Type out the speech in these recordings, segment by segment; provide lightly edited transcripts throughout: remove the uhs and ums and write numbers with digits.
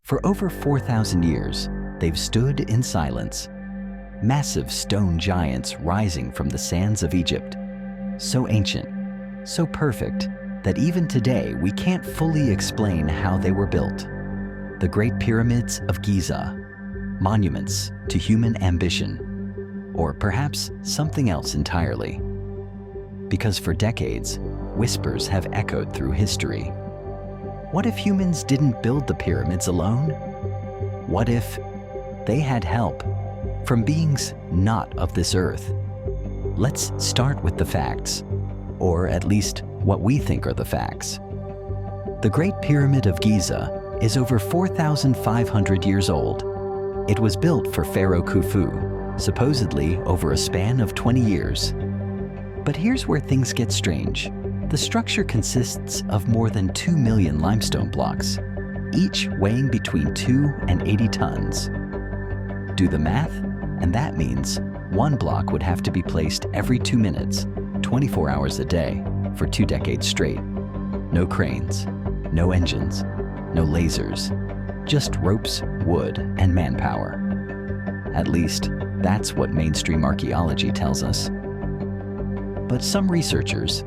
For over 4,000 years, they've stood in silence. Massive stone giants rising from the sands of Egypt. So ancient, so perfect, that even today we can't fully explain how they were built. The Great Pyramids of Giza, monuments to human ambition, or perhaps something else entirely. Because for decades, whispers have echoed through history. What if humans didn't build the pyramids alone? What if they had help from beings not of this earth? Let's start with the facts, or at least what we think are the facts. The Great Pyramid of Giza is over 4,500 years old. It was built for Pharaoh Khufu, supposedly over a span of 20 years. But here's where things get strange. The structure consists of more than 2 million limestone blocks, each weighing between 2 and 80 tons. Do the math, and that means one block would have to be placed every 2 minutes, 24 hours a day, for 2 decades straight. No cranes, no engines, no lasers, just ropes, wood, and manpower. At least, that's what mainstream archaeology tells us. But some researchers,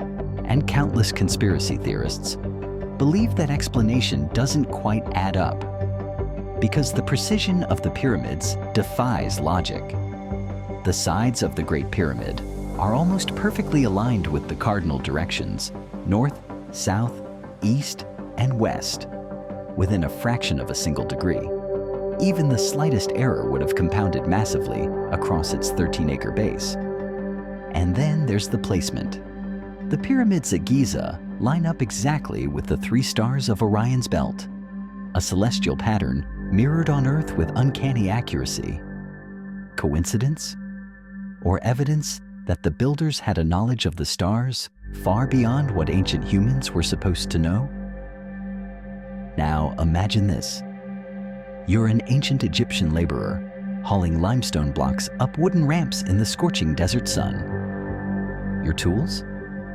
and countless conspiracy theorists, believe that explanation doesn't quite add up, because the precision of the pyramids defies logic. The sides of the Great Pyramid are almost perfectly aligned with the cardinal directions, north, south, east, and west, within a fraction of a single degree. Even the slightest error would have compounded massively across its 13-acre base. And then there's the placement. The pyramids at Giza line up exactly with the 3 stars of Orion's belt, a celestial pattern mirrored on Earth with uncanny accuracy. Coincidence? Or evidence that the builders had a knowledge of the stars far beyond what ancient humans were supposed to know? Now imagine this. You're an ancient Egyptian laborer, hauling limestone blocks up wooden ramps in the scorching desert sun. Your tools?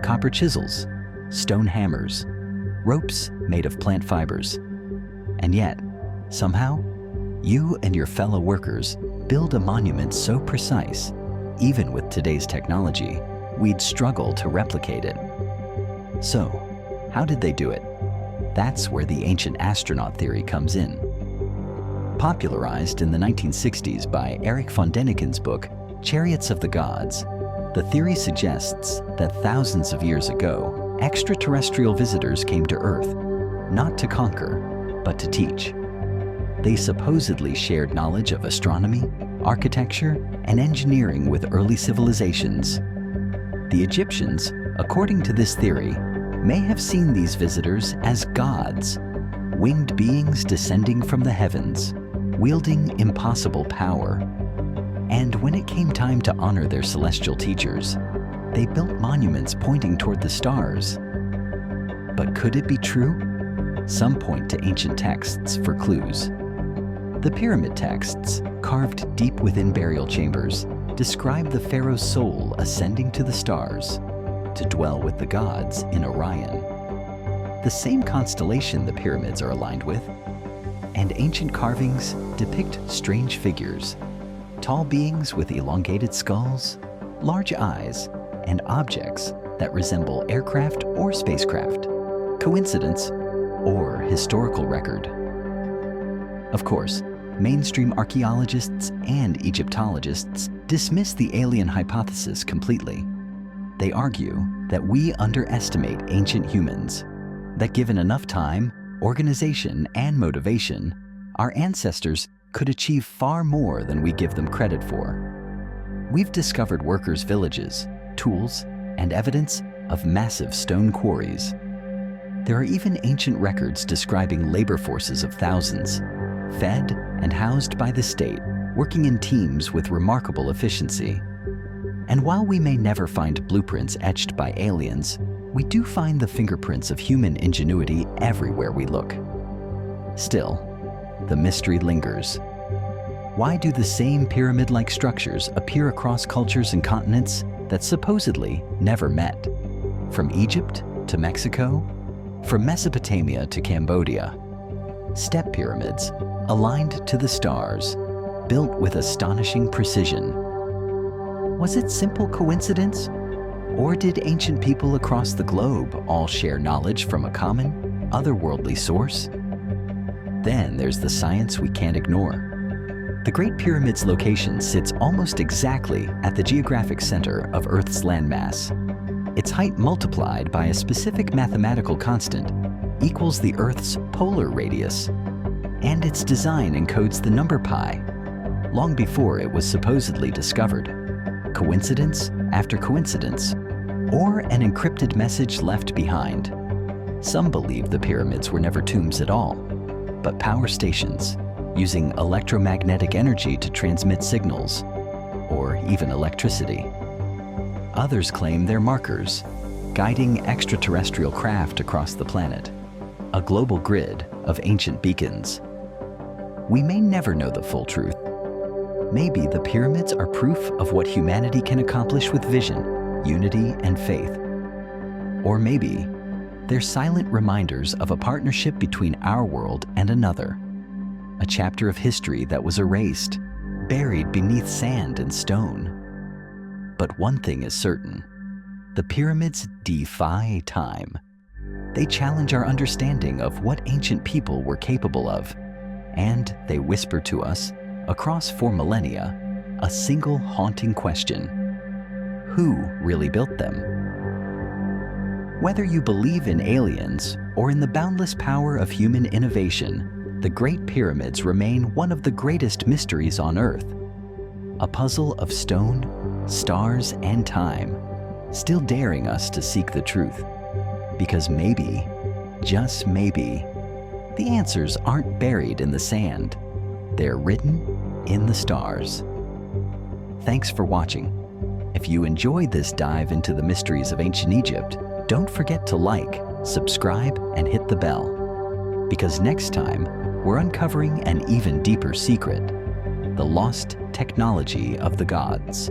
Copper chisels, stone hammers, ropes made of plant fibers. And yet, somehow, you and your fellow workers build a monument so precise, even with today's technology, we'd struggle to replicate it. So, how did they do it? That's where the ancient astronaut theory comes in. Popularized in the 1960s by Erich von Däniken's book, Chariots of the Gods, the theory suggests that thousands of years ago, extraterrestrial visitors came to Earth, not to conquer, but to teach. They supposedly shared knowledge of astronomy, architecture, and engineering with early civilizations. The Egyptians, according to this theory, may have seen these visitors as gods, winged beings descending from the heavens, wielding impossible power. And when it came time to honor their celestial teachers, they built monuments pointing toward the stars. But could it be true? Some point to ancient texts for clues. The pyramid texts, carved deep within burial chambers, describe the pharaoh's soul ascending to the stars to dwell with the gods in Orion, the same constellation the pyramids are aligned with. And ancient carvings depict strange figures, tall beings with elongated skulls, large eyes, and objects that resemble aircraft or spacecraft. Coincidence or historical record? Of course, mainstream archaeologists and Egyptologists dismiss the alien hypothesis completely. They argue that we underestimate ancient humans, that given enough time, organization, and motivation, our ancestors could achieve far more than we give them credit for. We've discovered workers' villages, tools, and evidence of massive stone quarries. There are even ancient records describing labor forces of thousands, fed and housed by the state, working in teams with remarkable efficiency. And while we may never find blueprints etched by aliens, we do find the fingerprints of human ingenuity everywhere we look. Still, the mystery lingers. Why do the same pyramid-like structures appear across cultures and continents that supposedly never met? From Egypt to Mexico, from Mesopotamia to Cambodia. Step pyramids, aligned to the stars, built with astonishing precision. Was it simple coincidence? Or did ancient people across the globe all share knowledge from a common, otherworldly source? Then there's the science we can't ignore. The Great Pyramid's location sits almost exactly at the geographic center of Earth's landmass. Its height multiplied by a specific mathematical constant equals the Earth's polar radius, and its design encodes the number pi, long before it was supposedly discovered. Coincidence after coincidence, or an encrypted message left behind? Some believe the pyramids were never tombs at all, but power stations, using electromagnetic energy to transmit signals, or even electricity. Others claim they're markers, guiding extraterrestrial craft across the planet, a global grid of ancient beacons. We may never know the full truth. Maybe the pyramids are proof of what humanity can accomplish with vision, unity, and faith. Or maybe they're silent reminders of a partnership between our world and another, a chapter of history that was erased, buried beneath sand and stone. But one thing is certain: the pyramids defy time. They challenge our understanding of what ancient people were capable of, and they whisper to us, across 4 millennia, a single haunting question: who really built them? Whether you believe in aliens or in the boundless power of human innovation, the Great Pyramids remain one of the greatest mysteries on Earth. A puzzle of stone, stars, and time, still daring us to seek the truth. Because maybe, just maybe, the answers aren't buried in the sand. They're written in the stars. Thanks for watching. If you enjoyed this dive into the mysteries of ancient Egypt, don't forget to like, subscribe, and hit the bell. Because next time, we're uncovering an even deeper secret: the lost technology of the gods.